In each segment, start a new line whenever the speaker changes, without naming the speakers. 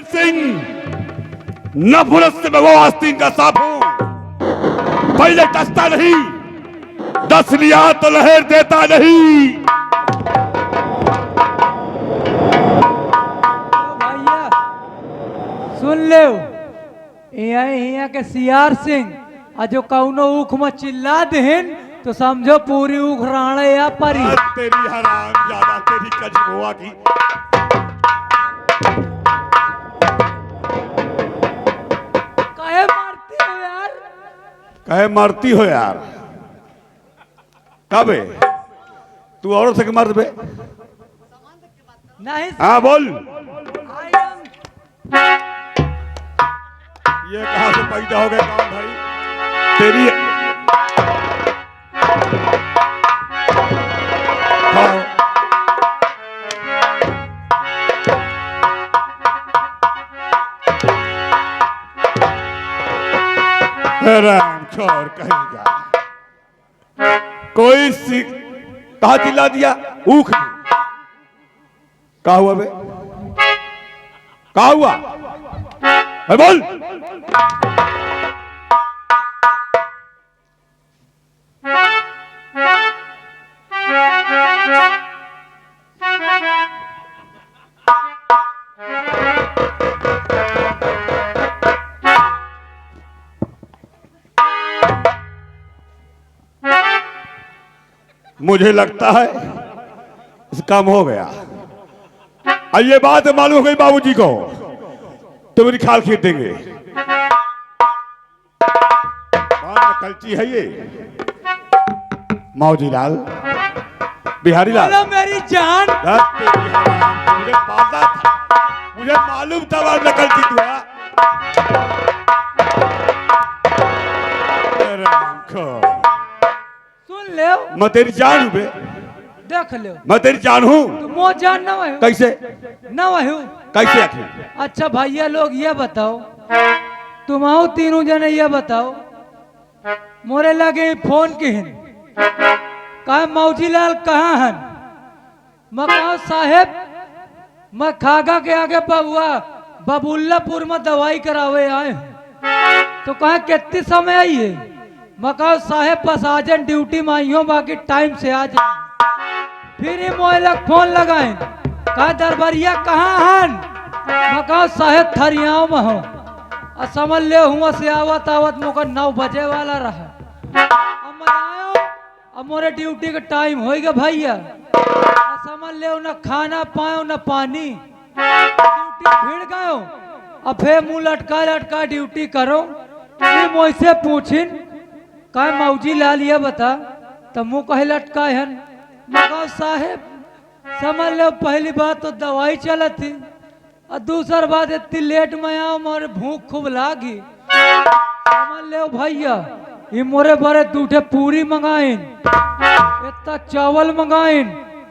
सिंह, नफरत से मैं वो आस्तीन का सांप हूं। पहले टसता नहीं, 10 लिया तो लहर देता नहीं।
भैया सुन ले, यहाँ के सियार सिंह आ जो कौनो ऊख में चिल्ला देहन तो समझो पूरी ऊख राणे या परी।
तेरी हराम ज्यादा, तेरी कजबुआ की।
काहे मारती हो यार?
कहे मारती हो यार? कब है तू औरत से मर्द बे?
नहीं
हाँ बोल।
I am-
ये कहां से पैदा हो गए काम भाई? तेरी हाँ। राम छोड़ कहेगा कोई कहा चिल्ला दिया ऊख ने? कहा हुआ बे? कहा हुआ है? बोल। मुझे लगता है इस काम हो गया। ये बात मालूम हो गई बाबूजी को तो मेरी खाल खींच देंगे। कलची है ये मौजी लाल, बिहारी लाल।
बोलो मेरी जान।
मुझे पता था, मुझे मालूम था वह नकलची तू है।
सुन ले,
मैं तेरी जान हूं बे,
देख लो
मैं तेरी जान हूं।
तुम वो जान ना हो।
कैसे
ना हो।
कैसे आखिर?
अच्छा भैया लोग ये बताओ, तुम आओ तीनों जने ये बताओ, मोरे लगे फोन की हिन कहा मौजी लाल कहाँ हन? मैं कहा साहेब मैं खागा के आगे बबुआ बबुल्लापुर में दवाई करावे आए हैं। तो कहा कितने समय आई है? मैं कहा साहेब बस आजन ड्यूटी में आई हूँ, बाकी टाइम से आ जाए। फिर ही मोहल्ला फोन लगाए, कहा दरबारिया कहाँ हन? मैं कहा साहेब थरियाओं में हूँ। समझ ले हुआ से आवत आवत मुका 9 बजे वाला रहा। अब मैं आयो, अब मोरे ड्यूटी का टाइम हो गया भैया। समझ ले न खाना पायो न पानी, ड्यूटी भिड़ गयो। अब फिर मुंह लटका लटका ड्यूटी करो। फिर मुझसे पूछिन कहा मौजी लाल ये बता तो मुँह कहे लटका है। मैं कहा साहेब समझ लो पहली बात तो दवाई चलत थी, और दूसरी बात इतनी लेट में आओ मोरे भूख खूब लागी। समझ लो भैया ये मोरे बड़े दूठे पूरी मंगाइन, इतना चावल मंगाइन,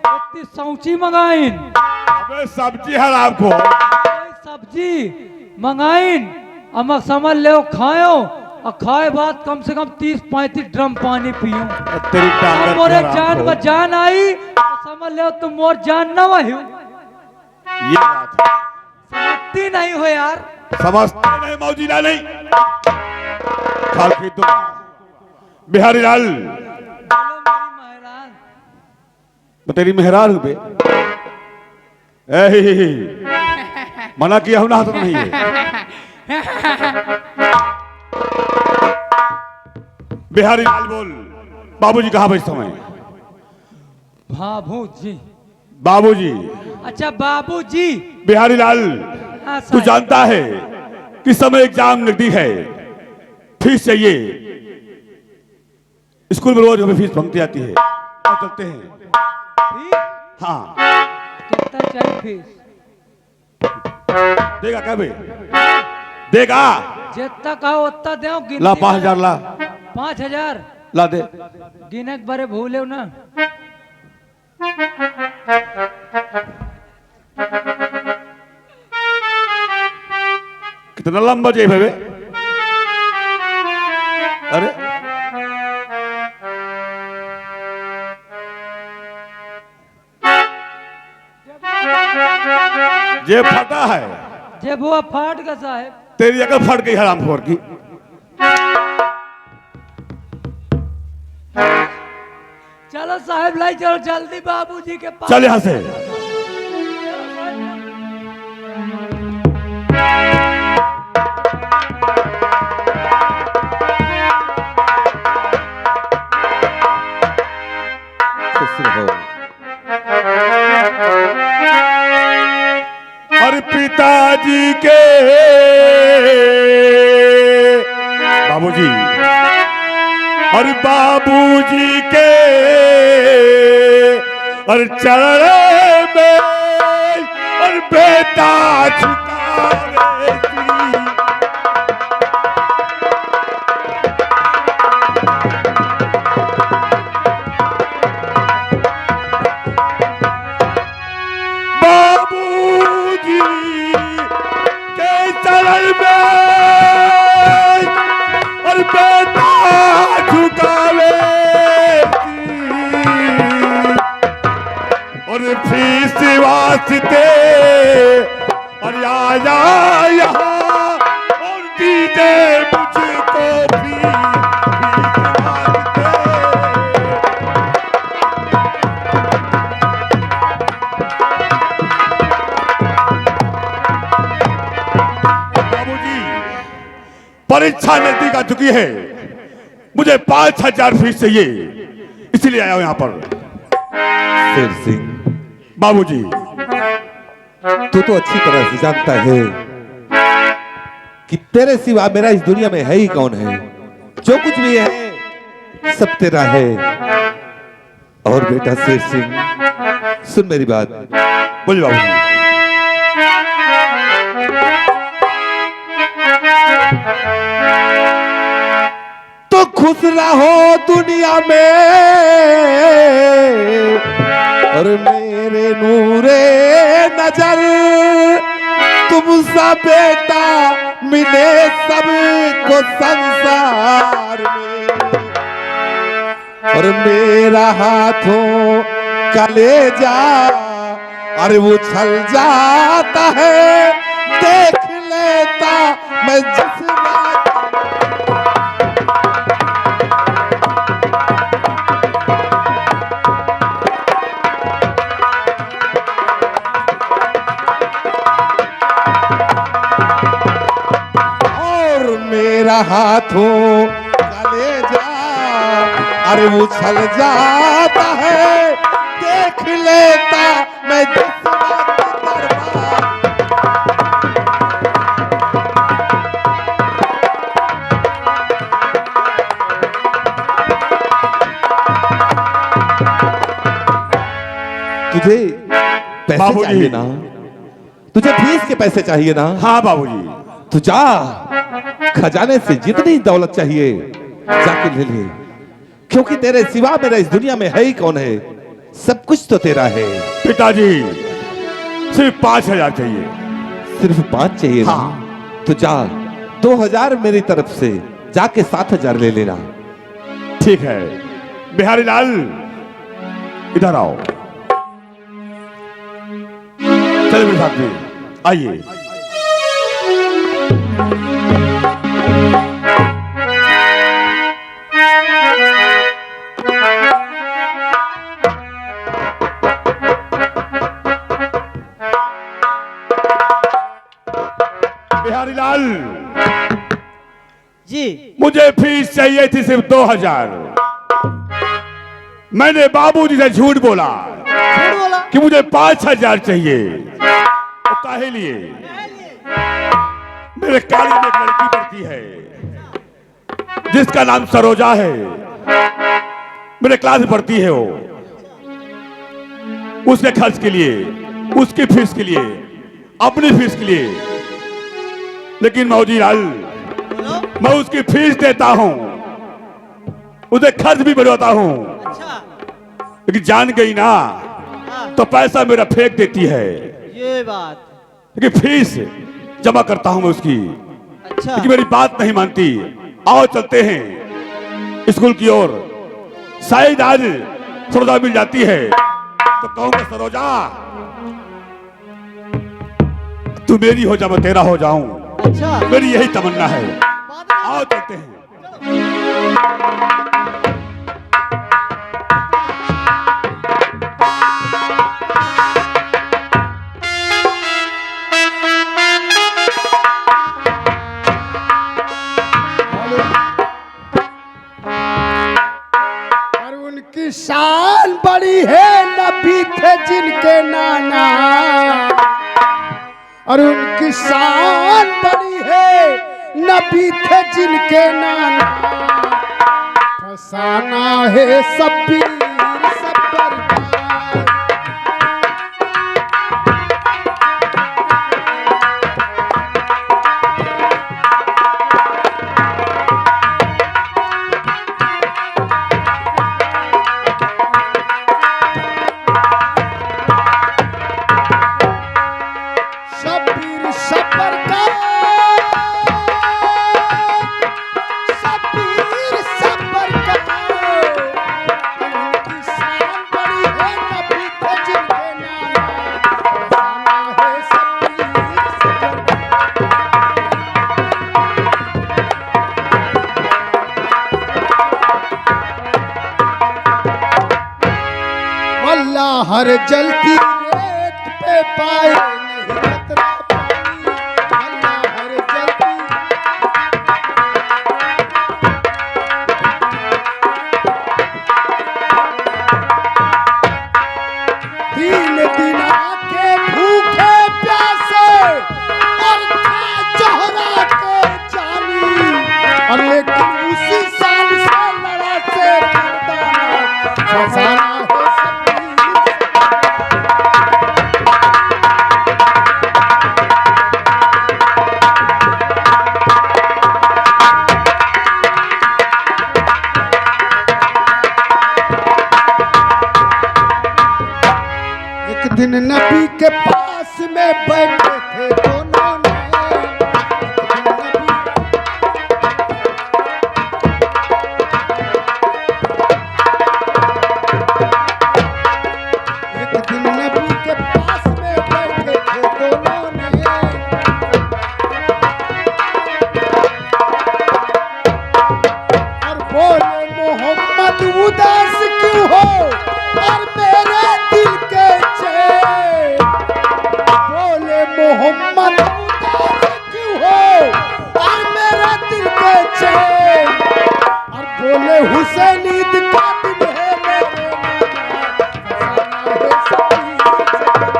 इतनी सौची मंगाइन,
अबे सब्जी है आपको?
सब्जी मंगाइन। अब समझ लो खाओ, और खाए बाद कम से कम 30-35 ड्रम पानी पियो।
तेरी ताकत
मोरे जान में जान आई तो समझ लो तुम मोर जान न वही।
ये बात है।
समझती नहीं हो यार?
समझते नहीं मौजी लाल नहीं। खाल खींच दूंगा बिहारी लाल।
बोलो मेरी महरान।
मैं तेरी मेहरान हूं बे। मना किया हूं ना, हाथ नहीं है। बिहारी लाल बोल, बाबूजी कहाँ भाई समय?
बाबूजी।
बाबूजी?
अच्छा बाबूजी।
बिहारी लाल
हाँ,
तू जानता है कि समय एग्जाम नजदीक है, फीस चाहिए। स्कूल में रोज हमें फीस मांगती आती है। अब चलते हैं। हाँ
कितना चाहिए फीस?
देगा क्या बे? देगा?
जितना कहो उतना दो।
ला 5,000 ला।
5,000
ला दे।
गिने के बारे भूले ना।
कितना लंबा जेब है बे? अरे जेब फटा है।
जेबुआ फाट का साहेब।
तेरी अकल फट गई हरामखोर की।
चलो साहब लाई चलो जल्दी बाबूजी के पास।
चल यहाँ से। और पिताजी के बाबूजी और बाबूजी के और चरण में और बेटा झुकावे बाबूजी के चरण में और बेटा झुकावे और फीस वास्ते और आया यहाँ और दीजिए मुझको फीस वास्ते। बाबूजी परीक्षा नजदीक आ चुकी है, मुझे 5,000 फीस चाहिए, इसलिए आया हूं यहाँ पर।
शेर सिंह,
बाबूजी
तू तो अच्छी तरह से जानता है कि तेरे सिवा मेरा इस दुनिया में है ही कौन है। जो कुछ भी है सब तेरा है। और बेटा शेर सिंह सुन मेरी बात।
बोलिए बाबूजी।
तो खुश रहो दुनिया में और मेरे नूरे नजर तुमसा बेटा मिले सबको संसार में। और मेरा हाथों कलेजा अरे वो छल जाता है, देख लेता मैं जिस रात। मेरा हाथों कलेजा अरे उछल जाता है, देख लेता मैं जिस दरबार। तुझे पैसे चाहिए ना? तुझे फीस के पैसे चाहिए ना?
हाँ बाबूजी।
तू जा, खजाने से जितनी दौलत चाहिए जाके ले ले, क्योंकि तेरे सिवा मेरा इस दुनिया में है ही कौन है। सब कुछ तो तेरा है।
पिताजी सिर्फ 5,000 चाहिए।
सिर्फ 5 चाहिए ना?
हाँ।
तो जा, 2,000 मेरी तरफ से, जाके 7,000 ले लेना।
ठीक है बिहारी लाल, इधर आओ, चलो मेरे साथ में आइए। बिहारी लाल
जी,
मुझे फीस चाहिए थी सिर्फ 2,000। मैंने बाबूजी से झूठ बोला कि मुझे 5,000 चाहिए। तो काहे लिए? मेरे कॉलेज में एक लड़की पढ़ती है जिसका नाम सरोजा है, मेरे क्लास में पढ़ती है वो। उसके खर्च के लिए, उसकी फीस के लिए, अपनी फीस के लिए। लेकिन मौजी लाल, मैं उसकी फीस देता हूं, उसे खर्च भी बढ़वाता हूं। लेकिन जान गई ना तो पैसा मेरा फेंक देती है।
ये बात।
लेकिन फीस जमा करता हूं मैं उसकी।
अच्छा।
लेकिन मेरी बात नहीं मानती। आओ चलते हैं स्कूल की ओर, शायद आज सरोजा मिल जाती है तो कहूंगा सरोजा तू मेरी हो जा मैं तेरा हो जाऊं।
अच्छा
मेरी यही तमन्ना है।
बात-
आओ चलते हैं।
और उनकी शान बड़ी है, नबी थे जिनके नाना। और उनकी शान बड़ी है, नबी थे जिनके नाना। फसाना है सब पीर सब बरकार। शब्बीर शब्बर का शब्बीर शब्बर का उनकी शान बड़ी है, नबी थे जिनके नाना। फसाना है शब्बीर शब्बर वल्लाह हर जलती रेत पे पाए नहीं कतरा पानी। वल्लाह हर जलती तीन दिन आके भूखे प्यासे और खा जहरा के जानी। और लेकिन उसी साल से लड़ा से मर्दाना। फसाना है शब्बीर एक दिन नबी के पास में बैठे थे दोनों ने। एक दिन नबी के पास में बैठे थे दोनों ने। और बोले मोहम्मद उदास क्यों हो और मेरे दिल के चैन। बोले मोहम्मद उदास क्यों हो और मेरे दिल के चैन। और बोले हुसैन ईद का दिन है मेरे नाना। फसाना है शब्बीर शब्बर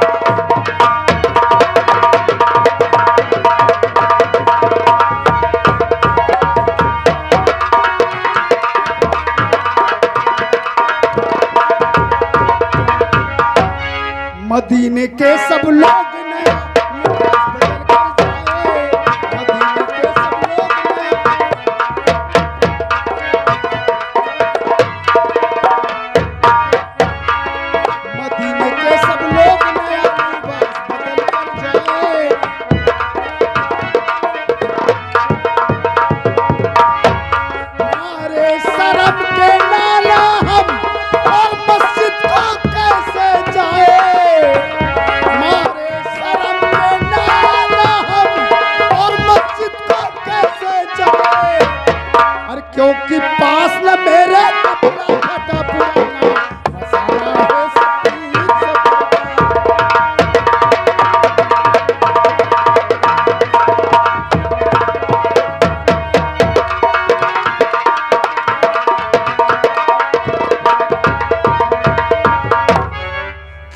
मदीने के सब लोग नया लिबास बदल कर जाए। मदीने के सब लोग नया मदीने के सब लोग नया लिबास बदल कर जाए। मारे शर्म के नाला हम और मस्जिद को कैसे जाए। मारे शर्म के नाला हम और मस्जिद को कैसे जाए। और क्योंकि पास न मेरे कपड़ा फटा पुराना। फसाना है शब्बीर शब्बर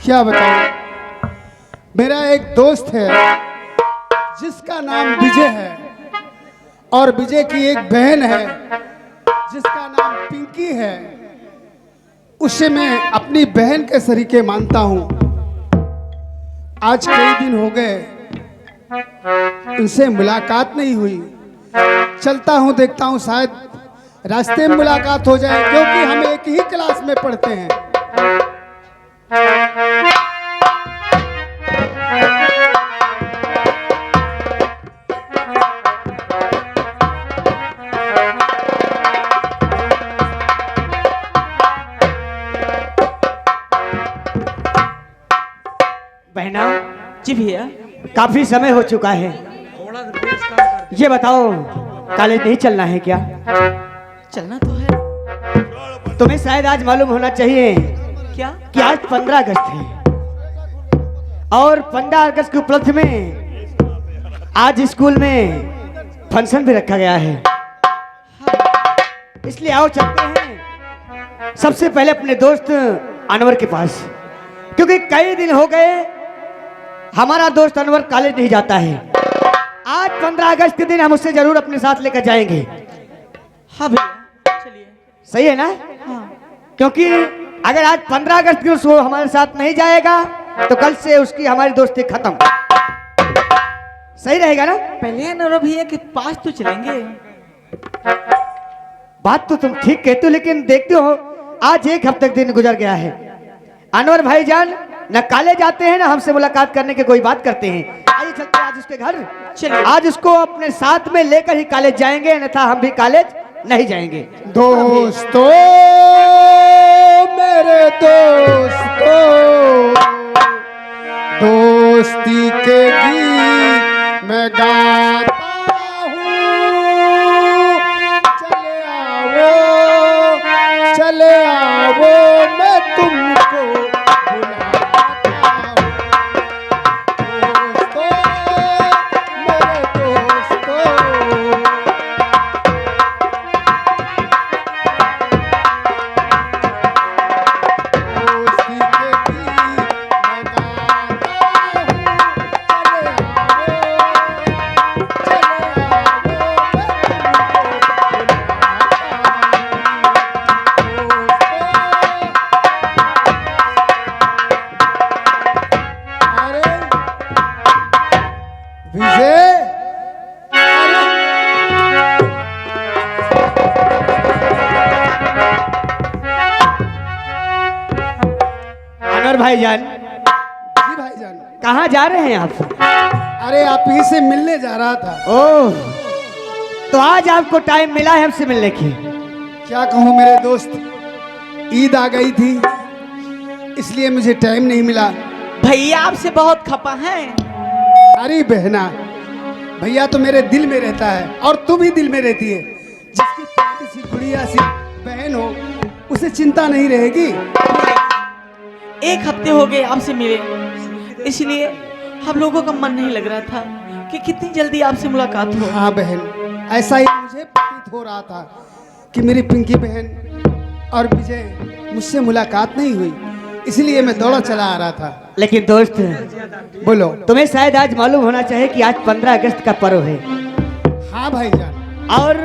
क्या बताऊं। मेरा एक दोस्त है जिसका नाम विजय है। और विजय की एक बहन है जिसका नाम पिंकी है। उसे मैं अपनी बहन के सरीके मानता हूं। आज कई दिन हो गए उनसे मुलाकात नहीं हुई। चलता हूं देखता हूं शायद रास्ते में मुलाकात हो जाए, क्योंकि हम एक ही क्लास में पढ़ते हैं।
बहना जी भैया। काफी समय हो चुका है। ये बताओ कॉलेज नहीं चलना है क्या?
चलना तो है।
तुम्हें शायद आज मालूम होना चाहिए
क्या?
कि आज 15 अगस्त है और 15 अगस्त के उपलक्ष्य में आज स्कूल में फंक्शन भी रखा गया है। इसलिए आओ चलते हैं सबसे पहले अपने दोस्त अनवर के पास, क्योंकि कई दिन हो गए हमारा दोस्त अनवर कॉलेज नहीं जाता है। आज 15 अगस्त के दिन हम उसे जरूर अपने साथ लेकर जाएंगे।
हाँ भैया चलिए।
सही है ना? क्योंकि अगर आज 15 अगस्त के वो हमारे साथ नहीं जाएगा तो कल से उसकी हमारी दोस्ती खत्म। सही रहेगा ना?
पहले नौरव भैया के पास तो चलेंगे।
बात तो तुम ठीक कहते हो, लेकिन देखते हो आज एक हफ्ते दिन गुजर गया है। अनवर भाईजान न कॉलेज आते हैं ना हमसे मुलाकात करने की कोई बात करते हैं। आइए चलते हैं आज उसके घर।
चलिए।
आज उसको अपने साथ में लेकर ही कॉलेज जाएंगे, अन्यथा हम भी कॉलेज नहीं जाएंगे।
दोस्तों, मेरे दोस्तों, दोस्ती के गीत मैं गाता हूँ। चले आओ मैं तुमको बुलाता हूँ। दोस्तों, मेरे दोस्तों, दोस्ती के गीत मैं गाता हूँ। चले आओ मैं
अनवर भाईजान
जी भाईजान।
कहाँ जा रहे हैं आप?
अरे आप ही से मिलने जा रहा था।
ओह, तो आज आपको टाइम मिला है हमसे मिलने की।
क्या कहूँ मेरे दोस्त, ईद आ गई थी इसलिए मुझे टाइम नहीं मिला।
भैया आपसे बहुत खपा है।
अरे बहना, भैया तो मेरे दिल में रहता है और तू भी दिल में रहती है। जिसकी प्यारी सी गुड़िया सी बहन हो उसे चिंता नहीं रहेगी।
एक हफ्ते हो गए आपसे मिले, इसलिए हम लोगों का मन नहीं लग रहा था कि कितनी जल्दी आपसे मुलाकात हो।
हाँ बहन, ऐसा ही मुझे प्रतीत हो रहा था कि मेरी पिंकी बहन और विजय मुझसे मुलाकात नहीं हुई, इसलिए मैं दौड़ा चला आ रहा था।
लेकिन दोस्त
बोलो।
तुम्हें शायद आज मालूम होना चाहिए कि आज 15 अगस्त का पर्व है
हाँ भाईजान।
और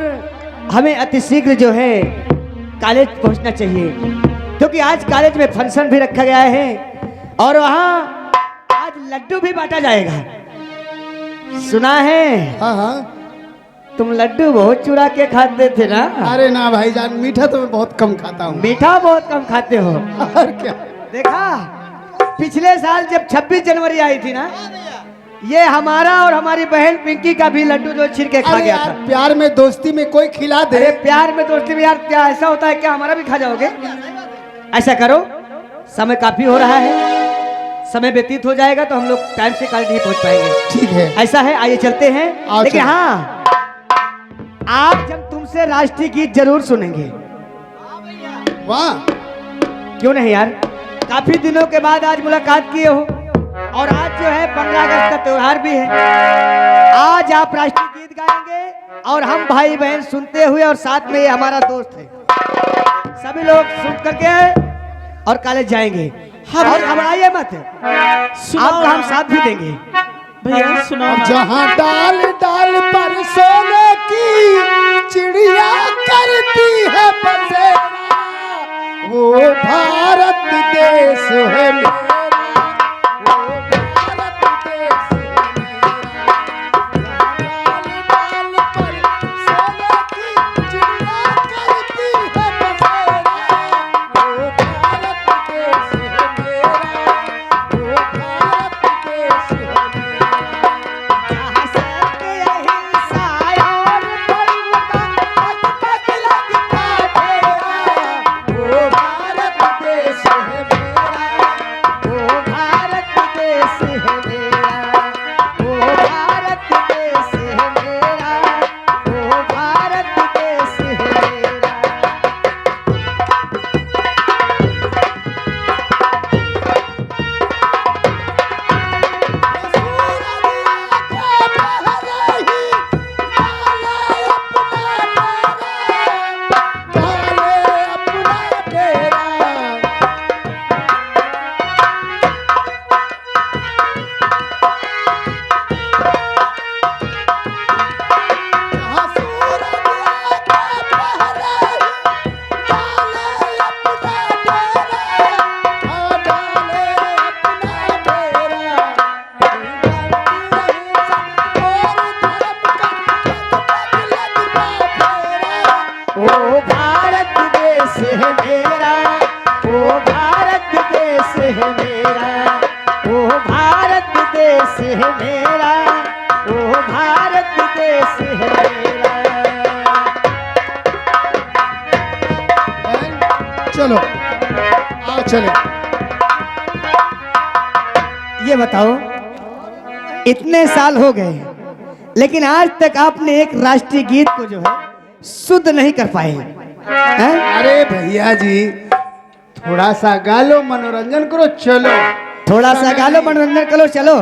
हमें अतिशीघ्र जो है कॉलेज पहुंचना चाहिए, क्योंकि आज कॉलेज में फंक्शन भी रखा गया है और वहाँ आज लड्डू भी बांटा जाएगा। सुना है
हाँ हाँ।
तुम लड्डू बहुत चुरा के खाते थे ना?
अरे ना भाईजान, मीठा तो मैं बहुत कम खाता हूँ।
मीठा बहुत कम खाते हो।
और क्या।
देखा, पिछले साल जब 26 जनवरी आई थी ना, ये हमारा और हमारी बहन पिंकी का भी लड्डू जो छिड़ के खा
अरे
गया
यार,
था।
प्यार में दोस्ती में कोई खिला दे।
अरे प्यार में दोस्ती में यार क्या ऐसा होता है क्या हमारा भी खा जाओगे? ऐसा करो, समय काफी हो रहा है, समय व्यतीत हो जाएगा तो हम लोग टाइम से कल नहीं पहुंच पाएंगे।
ठीक है।
ऐसा है, आइए चलते हैं।
आओ
लेकिन
चलो।
हाँ, आज हम तुमसे राष्ट्रीय गीत जरूर सुनेंगे।
वाह,
क्यों नहीं यार, काफी दिनों के बाद आज मुलाकात किए हो और आज जो है 15 अगस्त का त्योहार भी है। आज आप राष्ट्रीय गीत गाएंगे और हम भाई बहन सुनते हुए, और साथ में ये हमारा दोस्त है, सभी लोग सुन करके और कॉलेज जाएंगे। और घबराइए मत, आपका हम साथ भी देंगे।
भैया सुनाओ ना।
जहाँ डाल डाल पर सोने की चिड़िया करती है बसेरा, वो भारत देश है मेरा, वो भारत देश है मेरा। जहाँ डाल डाल पर सोने की चिड़िया करती है बसेरा, वो भारत देश है मेरा, वो भारत देश है मेरा।
जहाँ सत्य अहिंसा और धर्म का पथ लगता है,
वो भारत देश है मेरा,
देश है मेरा।
चलो आओ चले।
ये बताओ, इतने साल हो गए लेकिन आज तक आपने एक राष्ट्रीय गीत को जो है शुद्ध नहीं कर पाए हैं?
अरे भैया जी, थोड़ा सा गा लो, मनोरंजन करो, चलो।
थोड़ा सा गा लो, मनोरंजन करो, चलो।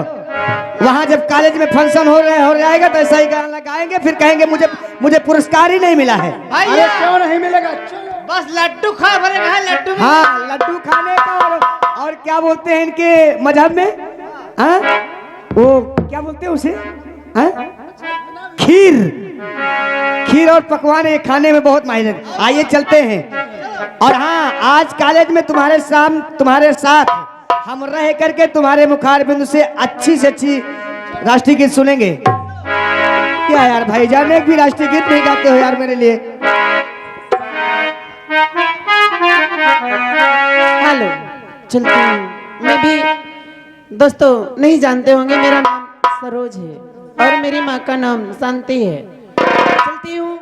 वहां जब कॉलेज में फंक्शन हो जाएगा तो ऐसा ही गाना गाएंगे, फिर कहेंगे मुझे पुरस्कार ही नहीं मिला है।
अरे क्यों नहीं मिलेगा, चलो।
बस लड्डू खा भरे है, लड्डू भी।
हाँ, लड्डू खाने का और क्या बोलते हैं इनके मजहब में, हाँ वो क्या बोलते हैं उसे, हाँ खीर और पकवान ये खाने में बहुत मायने। आइए चलते हैं। और हाँ, आज कॉलेज में तुम्हारे साथ हम रह करके तुम्हारे मुखार बिंदु से अच्छी राष्ट्रीय गीत सुनेंगे। क्या यार भाईजान, एक भी राष्ट्रीय गीत नहीं गाते हो यार मेरे लिए?
हेलो, चलती हूँ। मैं भी, दोस्तों नहीं जानते होंगे, मेरा नाम सरोज है और मेरी माँ का नाम शांति है। चलती हूँ।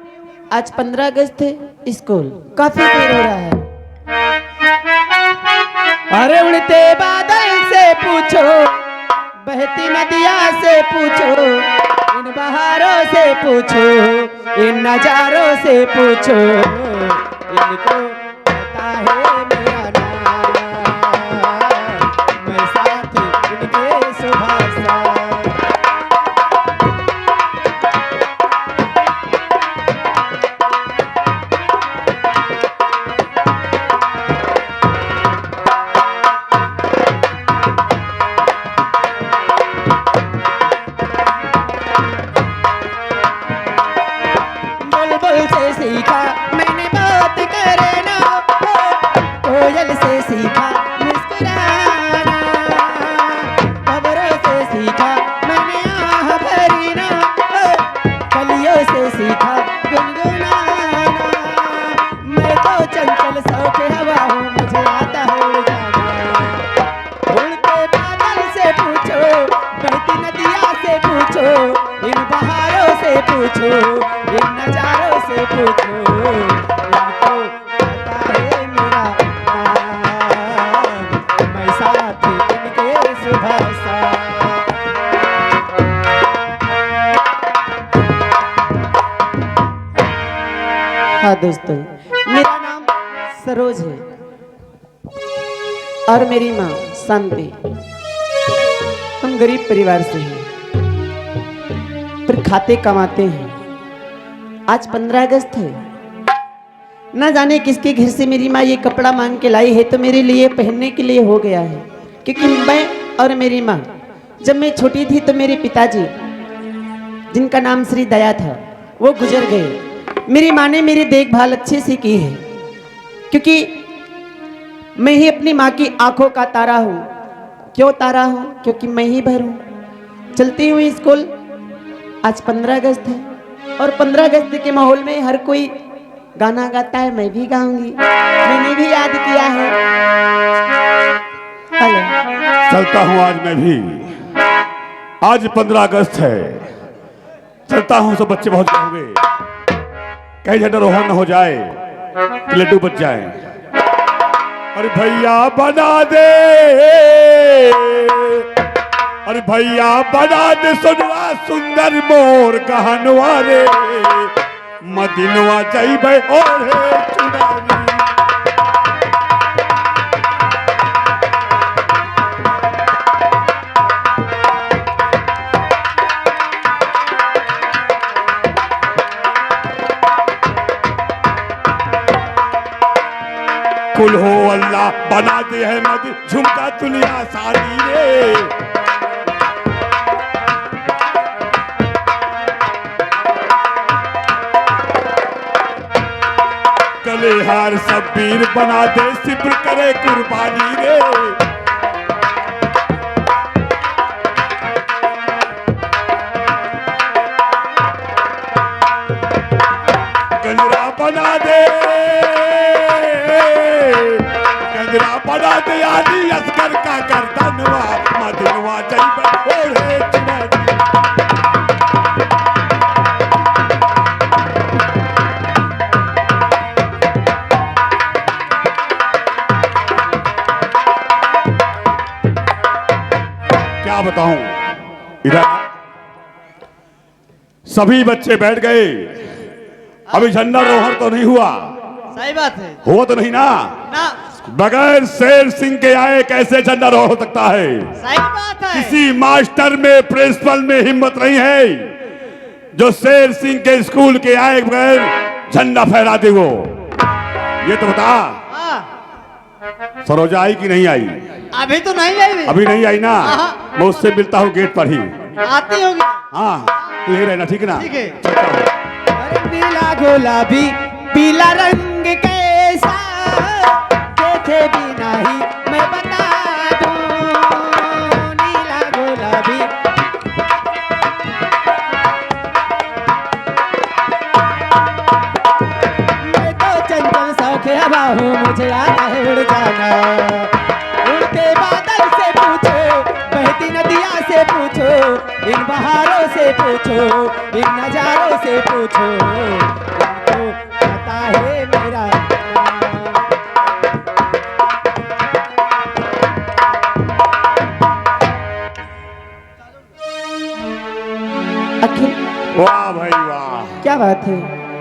आज 15 अगस्त है, स्कूल काफी देर हो रहा है। अरे उड़ते बादल से पूछो, बहती नदिया से पूछो, इन बहारों से पूछो, इन नजारों से पूछो, इनको पता है मेरा नाम, मैं साथ इनके सुभाषा। बुलबुल से सीखा मैंने बात करना, कोयल से सीखा मुस्कुराना, खबरों से सीखा मैंने आह भरना, कलियों से सीखा गुनगुनाना। मैं तो चंचल शौक हवा हूँ, मुझे आता है उड़ जाना। उड़ते बादल से पूछो, बहती नदिया से पूछो, इन बहारों से पूछो, इन नजारों से पूछो, इनको पता है मेरा नाम, मैं साथ इनके सुभाषा। हाँ दोस्तों, मेरा नाम सरोज है और मेरी माँ शांति। हम गरीब परिवार से हैं, पर खाते कमाते हैं। आज 15 अगस्त है, न जाने किसके घर से मेरी माँ ये कपड़ा मांग के लाई है, तो मेरे लिए पहनने के लिए हो गया है। क्योंकि मैं और मेरी माँ, जब मैं छोटी थी तो मेरे पिताजी, जिनका नाम श्री दया था, वो गुजर गए। मेरी माँ ने मेरी देखभाल अच्छे से की है, क्योंकि मैं ही अपनी माँ की आंखों का तारा हूँ। क्यों तारा हूँ? क्योंकि मैं ही भर हूँ। चलती हुई स्कूल। आज 15 अगस्त है और 15 अगस्त के माहौल में हर कोई गाना गाता है, मैं भी गाऊंगी। मैंने भी याद किया है। हेलो,
चलता हूँ आज मैं भी। आज 15 अगस्त है, चलता हूँ। सब बच्चे पहुंच गए होंगे, कहीं झंडा रोहन न हो जाए कि लड्डू बच जाए। अरे भैया बना दे, अरे भैया बना दे सुनवा सुंदर मोर कहनवा रे, मदिनवा जाइबे और चुनारी। कुल हो अल्लाह बना दे है मद झुमका तुलिया साड़ी रे। गले हार सब वीर बना दे, सिब्र करे कुर्बानी रे। गंजरा बना दे, गंजरा बना दे आदि असगर का गर्दनवा, मदिनवा जाइबे ओढ़े चुनरी। सभी बच्चे बैठ गए। अभी झंडा रोहण तो नहीं हुआ।
सही बात है
हुआ तो नहीं ना?
ना।
बगैर शेर सिंह के आए कैसे झंडा रोहण हो सकता है?
सही बात है।
किसी मास्टर में, प्रिंसिपल में हिम्मत नहीं है जो शेर सिंह के स्कूल के आए बगैर झंडा फहरा दे। वो ये तो बता,
हाँ,
सरोजा आई कि नहीं आई?
अभी तो नहीं आई।
अभी नहीं आई ना? मैं उससे मिलता हूँ गेट पर ही।
आती होगी।
हाँ, तू यही रहना, ठीक है ना?
ठीक है।
चलता हूँ।
अरे पीला गुलाबी पीला रंग कैसा देखे बिना ही मैं बता दूं। नीला गुलाबी मैं तो चंचल शौक हवा हूँ, मुझे आता है उड़ जाना। उड़ते बादल से पूछो, बहती नदिया से पूछो, इन बहारों से पूछो, इन नजारों से पूछो, इनको पता है मेरा नाम।
अखिल,
वाह भाई वाह।
क्या बात है,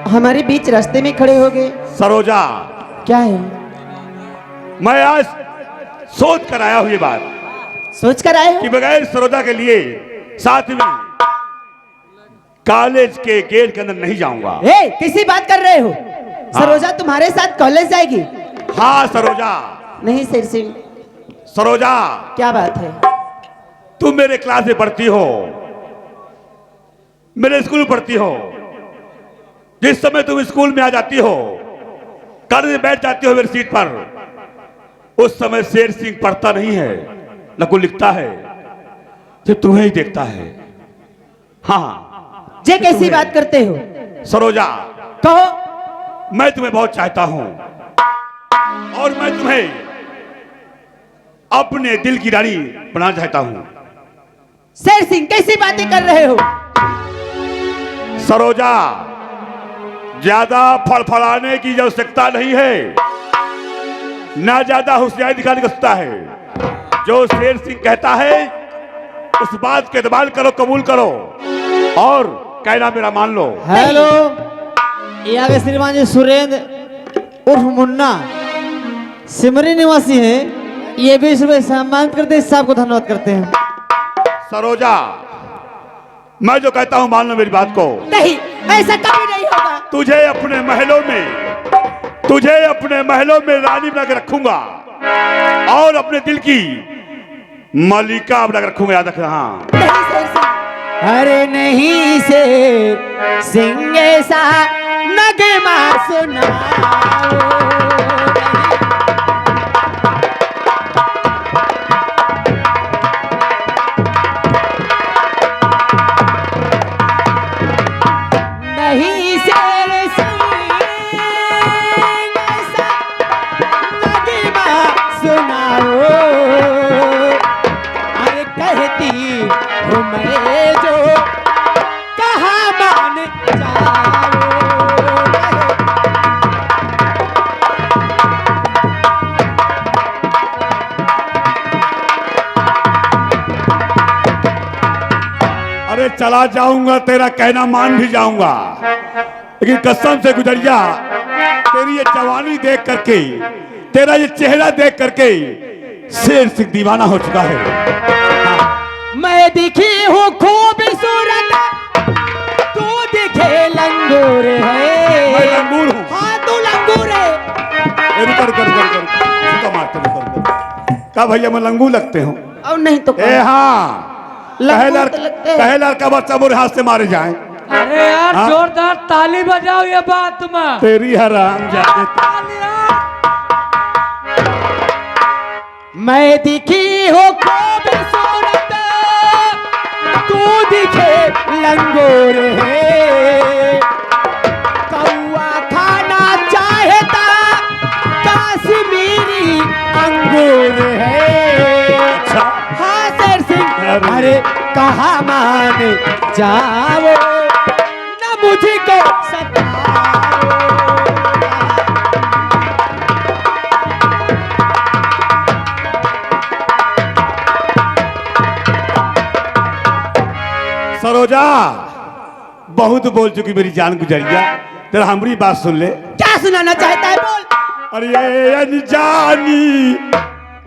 हमारे बीच रास्ते में खड़े हो गए?
सरोजा,
क्या है?
मैं आज सोच कर आया हूँ ये बात
सोच कर आए
कि
हो?
बगैर सरोजा के लिए साथ में कॉलेज के गेट के अंदर नहीं जाऊंगा।
ए, किसी बात कर रहे हो? सरोजा तुम्हारे साथ कॉलेज जाएगी?
हाँ सरोजा।
नहीं शेर सिंह,
सरोजा,
क्या बात है?
तुम मेरे क्लास में पढ़ती हो, मेरे स्कूल में पढ़ती हो। जिस समय तुम स्कूल में आ जाती हो, कॉलेज में बैठ जाती हो मेरी सीट पर, उस समय शेर सिंह पढ़ता नहीं है, न कोई लिखता है, सिर्फ तुम्हें ही देखता है। हाँ
जे कैसी बात करते हो?
सरोजा,
कहो।
मैं तुम्हें बहुत चाहता हूं और मैं तुम्हें अपने दिल की रानी बनाना चाहता हूं।
शेर सिंह, कैसी बातें कर रहे हो?
सरोजा, ज्यादा फड़फड़ाने की आवश्यकता नहीं है, ना ज्यादा होशियारी दिखाने की आवश्यकता है। जो शेर सिंह कहता है उस बात के इत्मीनान करो, कबूल करो और कहना मेरा मान लो।
हेलो, यहाँ के श्रीमान जी सुरेंद्र उर्फ मुन्ना सिमरी निवासी हैं। ये 20 रुपए सम्मानित करते हैं, साहब को धन्यवाद करते हैं।
सरोजा, मैं जो कहता हूं मान लो मेरी बात को।
नहीं, ऐसा कभी नहीं होगा।
तुझे अपने महलों में रानी बना के रखूंगा और अपने दिल की मलिका बना के रखूंगा, याद रखना। हाँ,
नहीं शेर सिंह,
अरे नहीं शेर सिंह ऐसा नगमा सुनाओ। नहीं शेर सिंह ऐसा नगमा सुनाओ। अरे कहती हूँ मैं जो कहा मान जाओ।
अरे चला जाऊंगा, तेरा कहना मान भी जाऊंगा, लेकिन कसम से गुजरिया, तेरी ये जवानी देख करके, तेरा ये चेहरा देख करके शेर सिंह दीवाना हो चुका है।
मैं दिखी हूँ खूबसूरत, तू दिखे लंगूर है।
मैं लंगूर हूँ।
हाँ तू लंगूर है।
का भैया मैं लंगूर लगते हूँ?
और नहीं तो
ए हाँ,
लंगूर तो लगते हैं।
पहला का बच्चा मेरे हाथ से मारे जाए।
अरे यार,
हाँ?
जोरदार ताली बजाओ ये बात में।
तेरी हराम जाते।
मैं दिखी हूँ खूबसूरत, तू दिखे लंगूर है। कौआ खाना चाहता काश्मीरी अंगूर है।
अच्छा,
हाँ शेर सिंह, अरे कहा मान जाओ न मुझको सताओ।
सरोजा, बहुत बोल चुकी मेरी जान गुजरिया, तेरा हमारी बात सुन ले।
क्या सुनाना चाहता है, बोल।
अरे अनजानी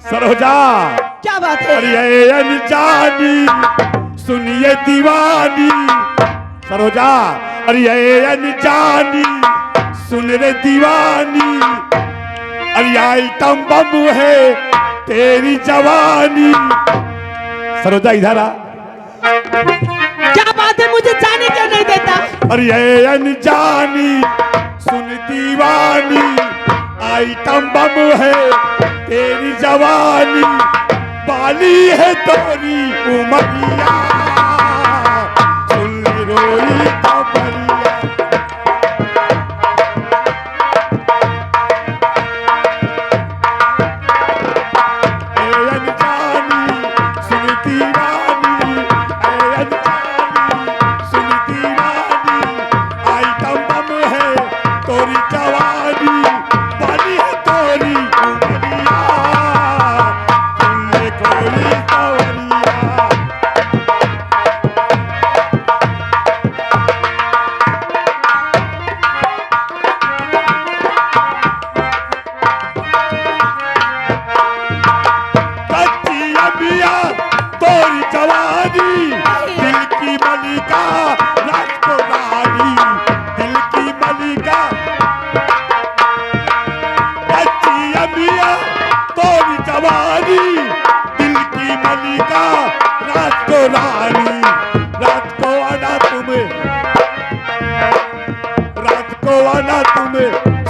सरोजा,
क्या बात है?
अरे अनजानी सुनिए दीवानी सरोजा, अरे अनजानी सुन रे दीवानी, अरे आइटम बम है तेरी जवानी। सरोजा इधर आ।
क्या बात है, मुझे जाने क्यों नहीं देता?
अरे अनजानी सुन दीवानी, आइटम बम है तेरी जवानी, बाली है तोरी उमरिया, सुन रोई खबरिया।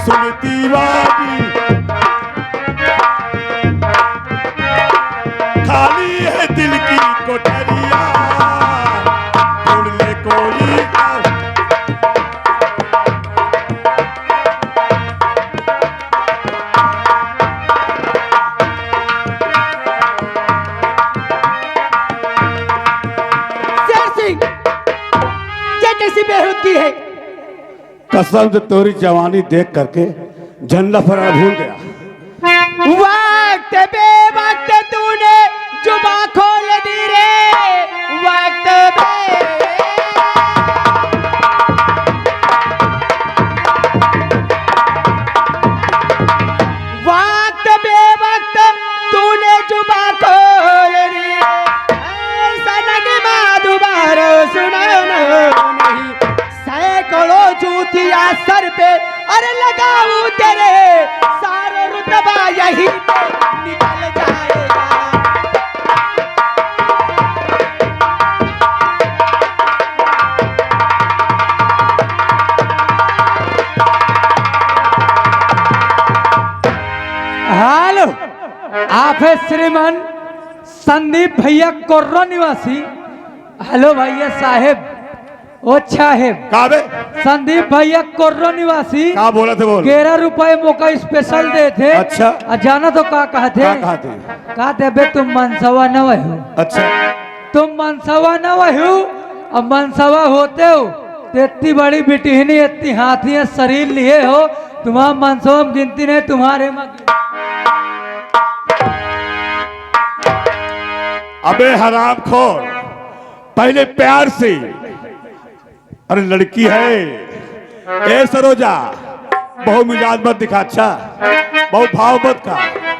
सुनती वाली खाली है दिल की कोठरिया, ढूंढ ले कोई
शेर सिंह, ये कैसी बेहुदगी है?
कसम से तोरी जवानी देख करके झंडा फहराना भूल गया।
वक्त बे वक्त तूने जुबा खोल दी रे, वक्त बे वक्त बे वक्त तूने जुबा खोल दी, सनग दोबारा सुनाना नहीं, सैकड़ों जूतिया सर पे अरे लगाऊं तेरे, सारा रुतबा यही पे निकल जाएगा।
हेलो, आप है श्रीमान संदीप भैया कोर्रो निवासी? हेलो भैया साहेब, ओ साहेब
कहा बे?
संदीप भैया कोर्रो निवासी
कहा बोला थे बोल।
11 रुपए मौका स्पेशल दे थे।
अच्छा।
जाना तो का कहते?
क्या कहा थे?
कहते बे तुम मनसवा न हो।
अच्छा,
तुम मनसवा न हो, अब मनसवा होते हो तो इतनी बड़ी बिटिहनी इतनी हाथी शरीर लिए हो, तुम्हारा मनसवा में गिनती नहीं, तुम्हारे में
अबे हरामखोर, पहले प्यार से, अरे लड़की है ए सरोजा, बहु मिजाज मत दिखा, अच्छा बहु भाव मत का।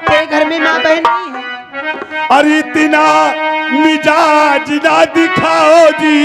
तेरे घर में माँ बहन नहीं है?
अरे इतना मिजाज ना दिखाओ जी।